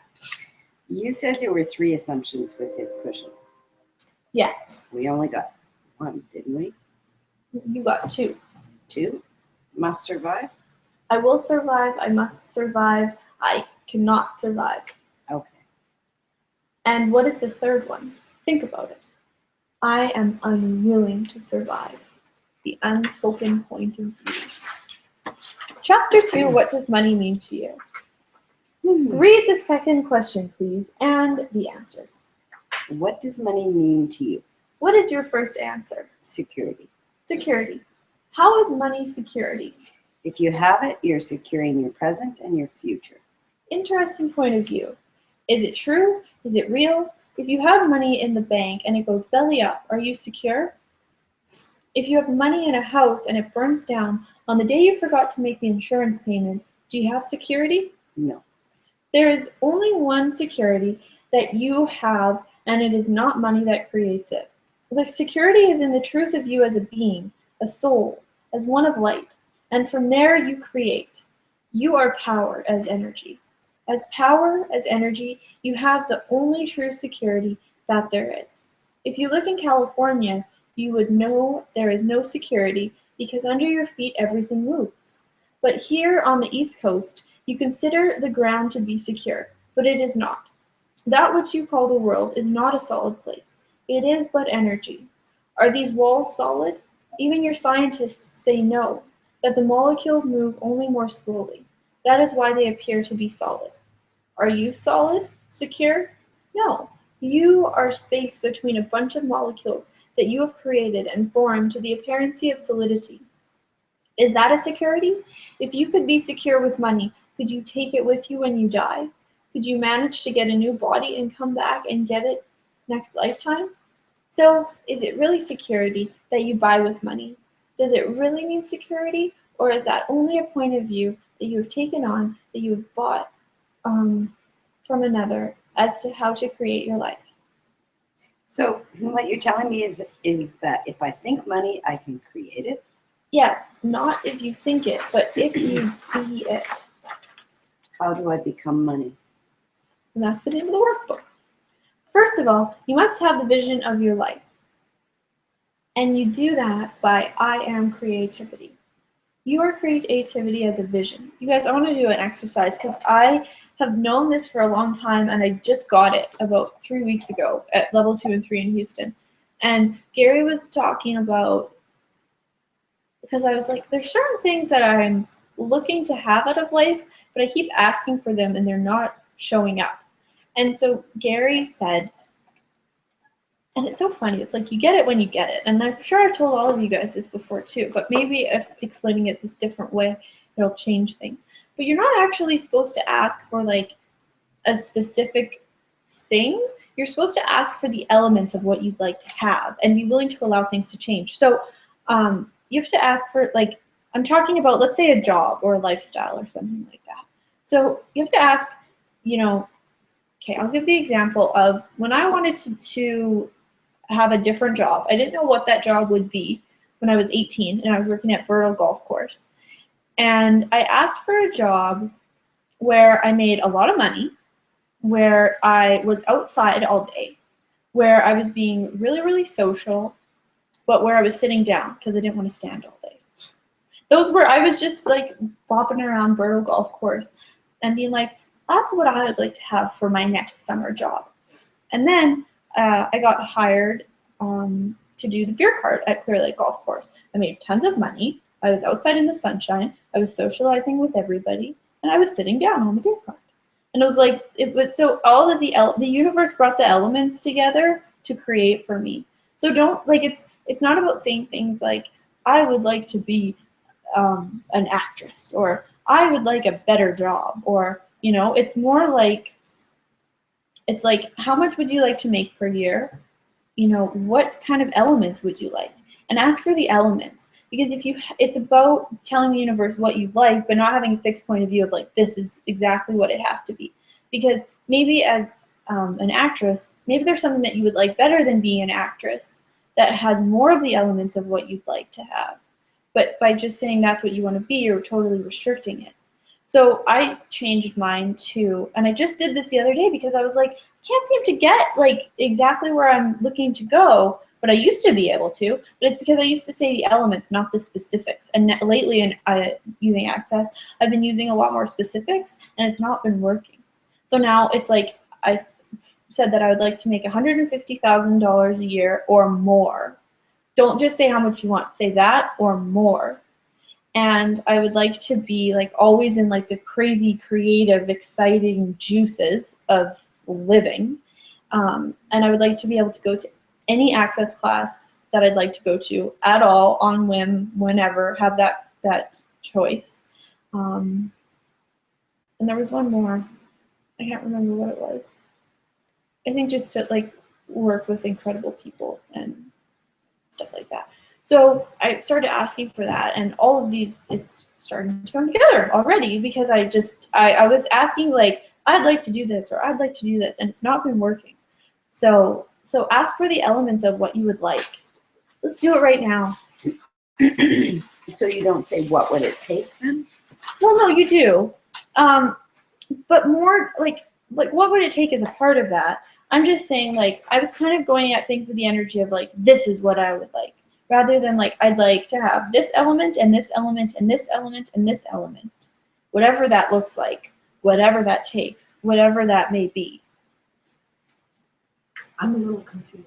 Speaker 2: You said there were 3 assumptions with his cushion.
Speaker 1: Yes,
Speaker 2: We only got 1, didn't we?
Speaker 1: you got 2.
Speaker 2: 2. Must survive.
Speaker 1: I will survive, I must survive, I cannot survive.
Speaker 2: Okay.
Speaker 1: And what is the 3rd one? Think about it. I am unwilling to survive. The unspoken point of view. Chapter 2, what does money mean to you? Read the second question, please, and the answers.
Speaker 2: What does money mean to you?
Speaker 1: What is your first answer?
Speaker 2: Security.
Speaker 1: Security. How is money security?
Speaker 2: If you have it, you're securing your present and your future.
Speaker 1: Interesting point of view. Is it true? Is it real? If you have money in the bank and it goes belly up, are you secure? If you have money in a house and it burns down, on the day you forgot to make the insurance payment, do you have security?
Speaker 2: No.
Speaker 1: There is only one security that you have, and it is not money that creates it. The security is in the truth of you as a being, a soul, as one of light, and from there you create. You are power as energy. As power, as energy, you have the only true security that there is. If you live in California, you would know there is no security because under your feet everything moves. But here on the East Coast, you consider the ground to be secure, but it is not. That which you call the world is not a solid place. It is but energy. Are these walls solid? Even your scientists say no, that the molecules move only more slowly. That is why they appear to be solid. Are you solid? Secure? No. You are space between a bunch of molecules that you have created and formed to the appearancy of solidity. Is that a security? If you could be secure with money, could you take it with you when you die? Could you manage to get a new body and come back and get it next lifetime? So, is it really security that you buy with money? Does it really mean security, or is that only a point of view that you have taken on, that you have bought from another as to how to create your life?
Speaker 2: So what you're telling me is that if I think money, I can create it?
Speaker 1: Yes, not if you think it, but if you be it.
Speaker 2: How do I become money?
Speaker 1: And that's the name of the workbook. First of all, you must have the vision of your life. And you do that by I am creativity. Your creativity as a vision. You guys, I want to do an exercise because I have known this for a long time and I just got it about 3 weeks ago at level 2 and 3 in Houston. And Gary was talking about, because I was like, there's certain things that I'm looking to have out of life, but I keep asking for them and they're not showing up. And so Gary said, and it's so funny, it's like you get it when you get it. And I'm sure I've told all of you guys this before too, but maybe if explaining it this different way, it'll change things. But you're not actually supposed to ask for like a specific thing. You're supposed to ask for the elements of what you'd like to have and be willing to allow things to change. So you have to ask for, like, I'm talking about, let's say, a job or a lifestyle or something like that. So you have to ask, okay, I'll give the example of when I wanted to have a different job. I didn't know what that job would be when I was 18 and I was working at Burrell Golf Course. And I asked for a job where I made a lot of money, where I was outside all day, where I was being really, really social, but where I was sitting down because I didn't want to stand all day. I was just like bopping around Burrell Golf Course and being like, that's what I would like to have for my next summer job. And then I got hired to do the beer cart at Clear Lake Golf Course. I made tons of money. I was outside in the sunshine. I was socializing with everybody, and I was sitting down on the beer cart. And it was so all of the universe brought the elements together to create for me. So don't like it's not about saying things like I would like to be an actress or I would like a better job or it's more like it's like how much would you like to make per year? What kind of elements would you like? And ask for the elements. Because it's about telling the universe what you like, but not having a fixed point of view of like, this is exactly what it has to be. Because maybe as an actress, maybe there's something that you would like better than being an actress that has more of the elements of what you'd like to have. But by just saying that's what you want to be, you're totally restricting it. So I changed mine too. And I just did this the other day because I was like, I can't seem to get like exactly where I'm looking to go. But I used to be able to, but it's because I used to say the elements, not the specifics. And lately in using Access, I've been using a lot more specifics, and it's not been working. So now it's like I said that I would like to make $150,000 a year or more. Don't just say how much you want, say that or more. And I would like to be like always in like the crazy, creative, exciting juices of living. And I would like to be able to go to any Access class that I'd like to go to at all, on whim, whenever, have that choice. And there was one more. I can't remember what it was. I think just to like work with incredible people and stuff like that. So I started asking for that, and all of these, it's starting to come together already because I was asking like, I'd like to do this or I'd like to do this, and it's not been working. So ask for the elements of what you would like. Let's do it right now.
Speaker 2: So you don't say what would it take then?
Speaker 1: Well, no, you do. But more like what would it take as a part of that? I'm just saying, like, I was kind of going at things with the energy of like, this is what I would like, rather than like, I'd like to have this element and this element and this element and this element, whatever that looks like, whatever that takes, whatever that may be.
Speaker 4: I'm a little confused.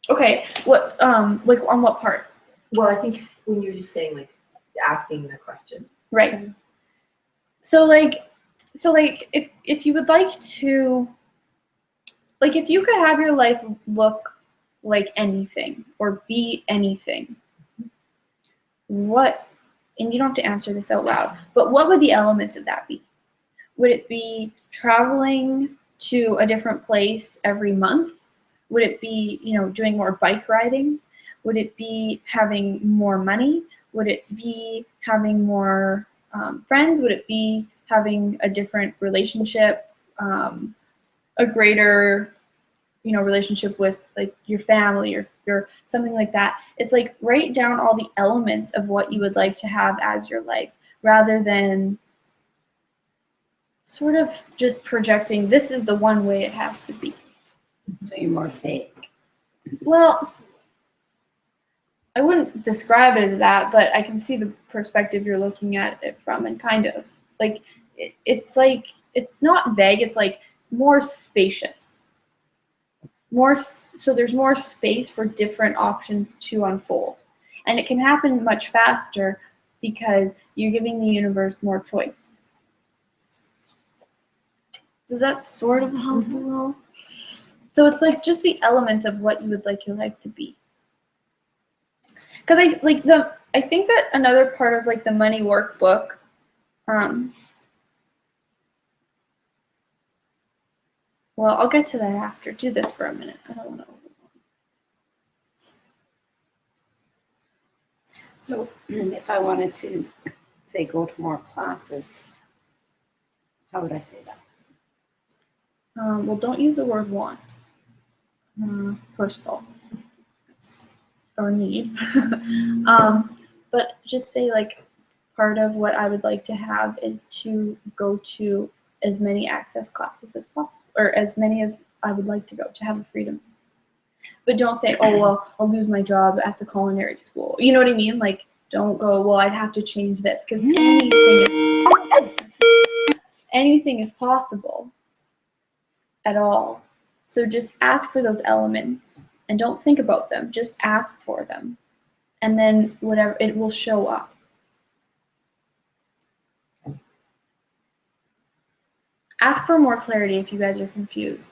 Speaker 1: Okay, what like on what part?
Speaker 4: Well, I think when you're just saying like asking the question.
Speaker 1: Right. So like if you would like to, like, if you could have your life look like anything or be anything, what, and you don't have to answer this out loud, but what would the elements of that be? Would it be traveling to a different place every month? Would it be, doing more bike riding? Would it be having more money? Would it be having more friends? Would it be having a different relationship, a greater, relationship with like your family or something like that? It's like, write down all the elements of what you would like to have as your life, rather than sort of just projecting this is the one way it has to be.
Speaker 2: So you're more vague.
Speaker 1: Well, I wouldn't describe it as that, but I can see the perspective you're looking at it from, and kind of like it's like, it's not vague, it's like more spacious, so there's more space for different options to unfold, and it can happen much faster because you're giving the universe more choice. Does that sort of help a little? So it's like just the elements of what you would like your life to be. Because I think that another part of like the money workbook, well, I'll get to that after. Do this for a minute. I don't know.
Speaker 2: So if I wanted to, say, go to more classes, how would I say that?
Speaker 1: Well, don't use the word want, first of all, or need. But just say like, part of what I would like to have is to go to as many access classes as possible, or as many as I would like to go, to have the freedom. But don't say, oh, well, I'll lose my job at the culinary school. You know what I mean? Like, don't go, well, I'd have to change this, because anything is possible at all. So just ask for those elements and don't think about them. Just ask for them. And then whatever, it will show up. Ask for more clarity if you guys are confused.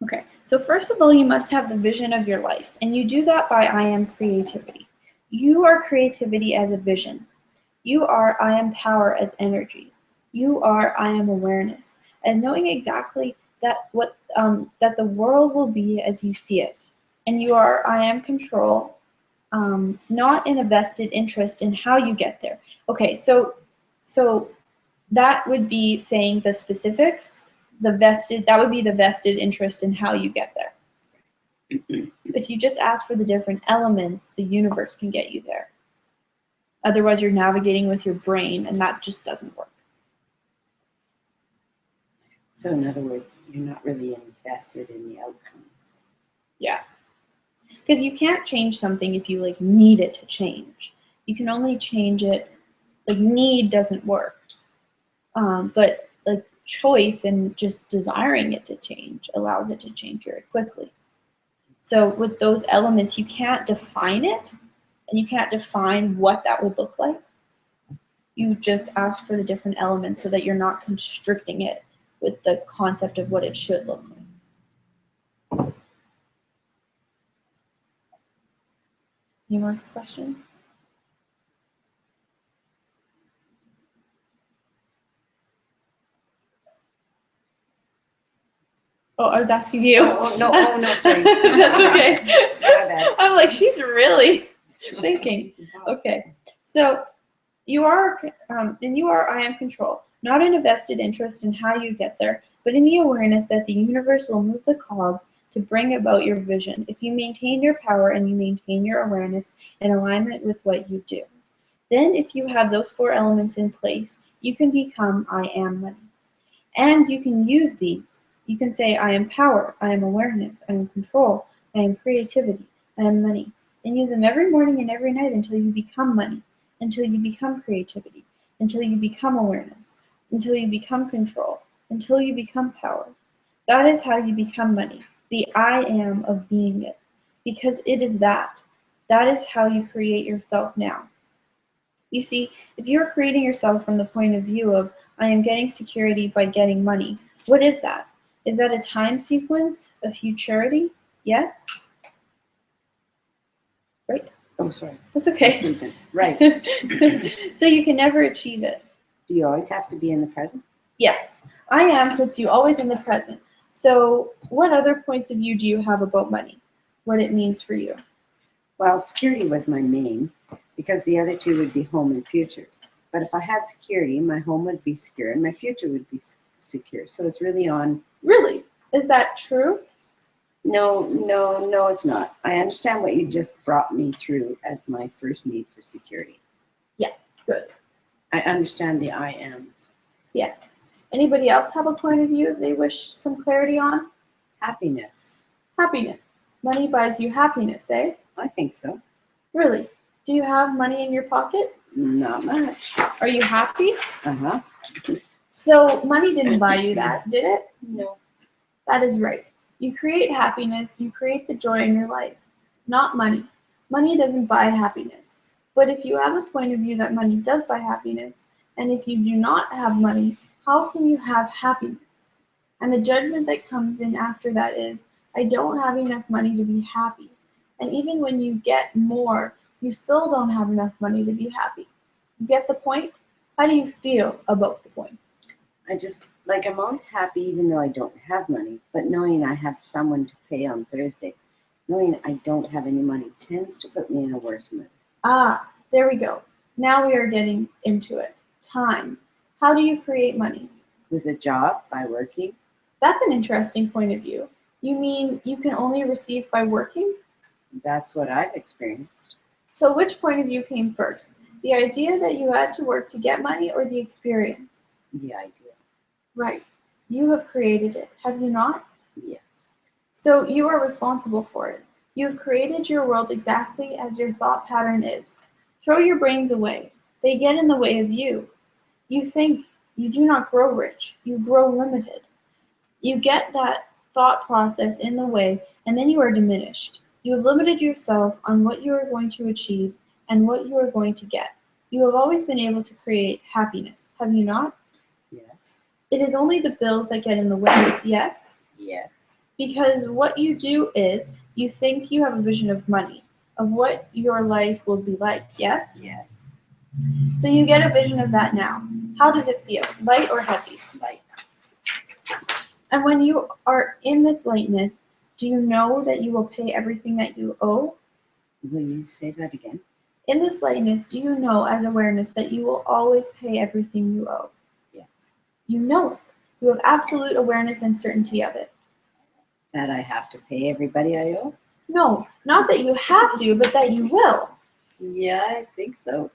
Speaker 1: Okay, so first of all, you must have the vision of your life, and you do that by I am creativity. You are creativity as a vision. You are I am power as energy. You are I am awareness, as knowing exactly that that the world will be as you see it. And you are I am control, not in a vested interest in how you get there. Okay, so that would be saying the specifics. That would be the vested interest in how you get there. If you just ask for the different elements, the universe can get you there. Otherwise, you're navigating with your brain, and that just doesn't work.
Speaker 2: So in other words, you're not really invested in the outcomes.
Speaker 1: Yeah. Because you can't change something if you like need it to change. You can only change it, like need doesn't work. But like choice and just desiring it to change allows it to change very quickly. So with those elements, you can't define it, and you can't define what that would look like. You just ask for the different elements so that you're not constricting it with the concept of what it should look like. Any more questions? Oh, I was asking you.
Speaker 2: Oh, no, sorry.
Speaker 1: That's okay.
Speaker 2: My bad.
Speaker 1: I'm like, she's really thinking. Okay, so you are, I am control, not in a vested interest in how you get there, but in the awareness that the universe will move the cogs to bring about your vision if you maintain your power and you maintain your awareness in alignment with what you do. Then, if you have those 4 elements in place, you can become I am money. And you can use these. You can say, I am power, I am awareness, I am control, I am creativity, I am money. And use them every morning and every night until you become money, until you become creativity, until you become awareness, until you become control, until you become power. That is how you become money, the I am of being it. Because it is that. That is how you create yourself now. You see, if you are creating yourself from the point of view of, I am getting security by getting money, what is that? Is that a time sequence of futurity? Yes? Right?
Speaker 2: Oh, sorry.
Speaker 1: That's okay.
Speaker 2: Sleeping. Right.
Speaker 1: So you can never achieve it.
Speaker 2: Do you always have to be in the present?
Speaker 1: Yes. I am puts you always in the present. So what other points of view do you have about money? What it means for you?
Speaker 2: Well, security was my main, because the other 2 would be home and future. But if I had security, my home would be secure and my future would be secure. So it's really on.
Speaker 1: Really? Is that true?
Speaker 2: No, it's not. I understand what you just brought me through as my first need for security.
Speaker 1: Yes. Good.
Speaker 2: I understand the I ams.
Speaker 1: Yes. Anybody else have a point of view they wish some clarity on?
Speaker 2: Happiness.
Speaker 1: Happiness. Money buys you happiness, eh?
Speaker 2: I think so.
Speaker 1: Really? Do you have money in your pocket?
Speaker 2: Not much.
Speaker 1: Are you happy?
Speaker 2: Uh-huh.
Speaker 1: So money didn't buy you that, did it?
Speaker 2: No.
Speaker 1: That is right. You create happiness, you create the joy in your life, not money. Money doesn't buy happiness. But if you have a point of view that money does buy happiness, and if you do not have money, how can you have happiness? And the judgment that comes in after that is, I don't have enough money to be happy. And even when you get more, you still don't have enough money to be happy. You get the point? How do you feel about the point?
Speaker 2: I'm always happy even though I don't have money, but knowing I have someone to pay on Thursday, knowing I don't have any money tends to put me in a worse mood.
Speaker 1: Ah, there we go. Now we are getting into it. Time. How do you create money?
Speaker 2: With a job, by working.
Speaker 1: That's an interesting point of view. You mean you can only receive by working?
Speaker 2: That's what I've experienced.
Speaker 1: So which point of view came first? The idea that you had to work to get money or the experience?
Speaker 2: The idea.
Speaker 1: Right. You have created it, have you not?
Speaker 2: Yes.
Speaker 1: So you are responsible for it. You have created your world exactly as your thought pattern is. Throw your brains away. They get in the way of you. You think you do not grow rich. You grow limited. You get that thought process in the way, and then you are diminished. You have limited yourself on what you are going to achieve and what you are going to get. You have always been able to create happiness, have you not?
Speaker 2: Yes.
Speaker 1: It is only the bills that get in the way, yes?
Speaker 2: Yes.
Speaker 1: Because what you do is you think you have a vision of money, of what your life will be like, yes?
Speaker 2: Yes.
Speaker 1: So you get a vision of that now. How does it feel? Light or heavy?
Speaker 2: Light.
Speaker 1: And when you are in this lightness, do you know that you will pay everything that you owe?
Speaker 2: Will you say that again?
Speaker 1: In this lightness, do you know as awareness that you will always pay everything you owe?
Speaker 2: Yes.
Speaker 1: You know it. You have absolute awareness and certainty of it.
Speaker 2: That I have to pay everybody I owe?
Speaker 1: No, not that you have to, but that you will.
Speaker 2: Yeah, I think so.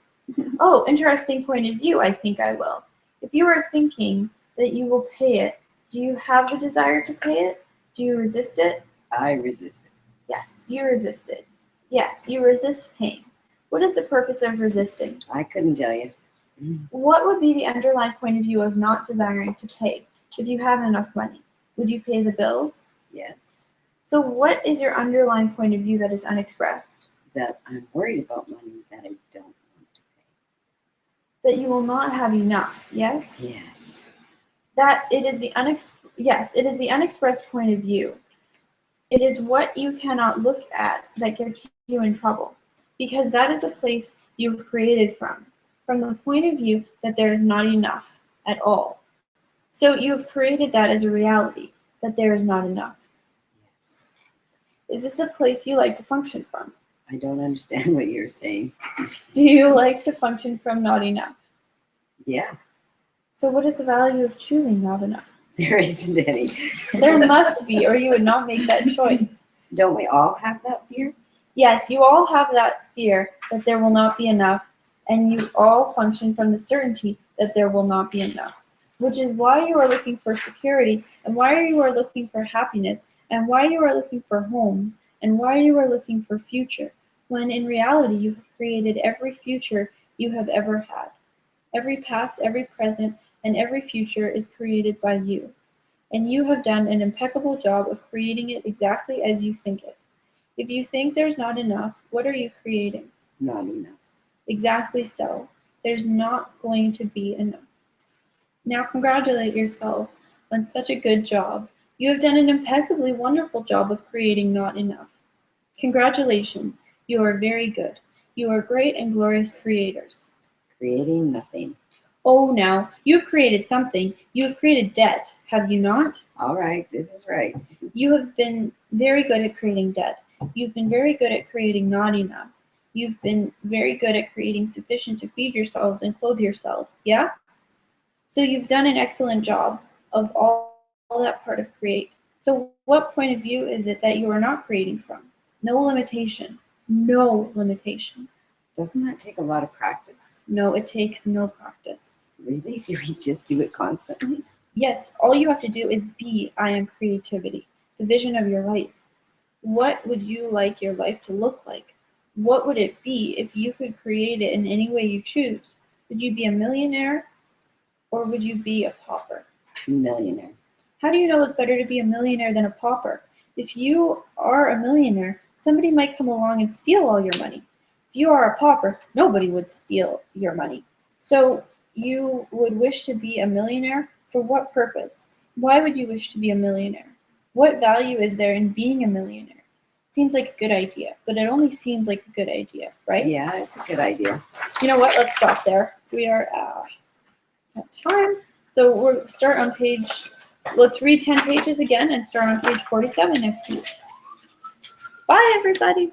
Speaker 1: Oh, interesting point of view. I think I will. If you are thinking that you will pay it, do you have the desire to pay it? Do you resist it?
Speaker 2: I resist it.
Speaker 1: Yes, you resist it. Yes, you resist pain. What is the purpose of resisting?
Speaker 2: I couldn't tell you.
Speaker 1: What would be the underlying point of view of not desiring to pay? if you have enough money? Would you pay the bills?
Speaker 2: Yes.
Speaker 1: So what is your underlying point of view that is unexpressed?
Speaker 2: That I'm worried about money that I don't want to
Speaker 1: That you will not have enough, yes?
Speaker 2: pay. Yes.
Speaker 1: That it is the yes, it is the unexpressed point of view. It is what you cannot look at that gets you in trouble, because that is a place you've created from the point of view that there is not enough at all. So you have created that as a reality, that there is not enough.
Speaker 2: Yes.
Speaker 1: Is this a place you like to function from?
Speaker 2: I don't understand what you're saying.
Speaker 1: Do you like to function from not enough?
Speaker 2: Yeah.
Speaker 1: So what is the value of choosing not enough?
Speaker 2: There isn't any.
Speaker 1: There must be, or you would not make that choice.
Speaker 2: Don't we all have that fear?
Speaker 1: Yes, you all have that fear that there will not be enough, and you all function from the certainty that there will not be enough, which is why you are looking for security, and why you are looking for happiness, and why you are looking for homes, and why you are looking for future, when in reality you have created every future you have ever had. Every past, every present, and every future is created by you, and you have done an impeccable job of creating it exactly as you think it. If you think there's not enough, what are you creating?
Speaker 2: Not enough.
Speaker 1: Exactly so. There's not going to be enough. Now congratulate yourselves on such a good job. You have done an impeccably wonderful job of creating not enough. Congratulations. You are very good. You are great and glorious creators.
Speaker 2: Creating nothing.
Speaker 1: Oh, now, you've created something. You have created debt, have you not?
Speaker 2: All right, this is right.
Speaker 1: You have been very good at creating debt. You've been very good at creating not enough. You've been very good at creating sufficient to feed yourselves and clothe yourselves, yeah? So you've done an excellent job of all that part of create. So what point of view is it that you are not creating from? No limitation. No limitation.
Speaker 2: Doesn't that take a lot of practice?
Speaker 1: No, it takes no practice.
Speaker 2: Really? Do we just do it constantly?
Speaker 1: Yes, all you have to do is be I am creativity, the vision of your life. What would you like your life to look like? What would it be if you could create it in any way you choose? Would you be a millionaire or would you be a pauper?
Speaker 2: Millionaire.
Speaker 1: How do you know it's better to be a millionaire than a pauper? If you are a millionaire, somebody might come along and steal all your money. If you are a pauper, nobody would steal your money. So you would wish to be a millionaire for what purpose? Why would you wish to be a millionaire? What value is there in being a millionaire? Seems like a good idea, but it only seems like a good idea, right?
Speaker 2: Yeah, it's a good idea.
Speaker 1: You know what? Let's stop there. We are at time. So we'll start on page, let's read 10 pages again and start on page 47 next week. Bye, everybody.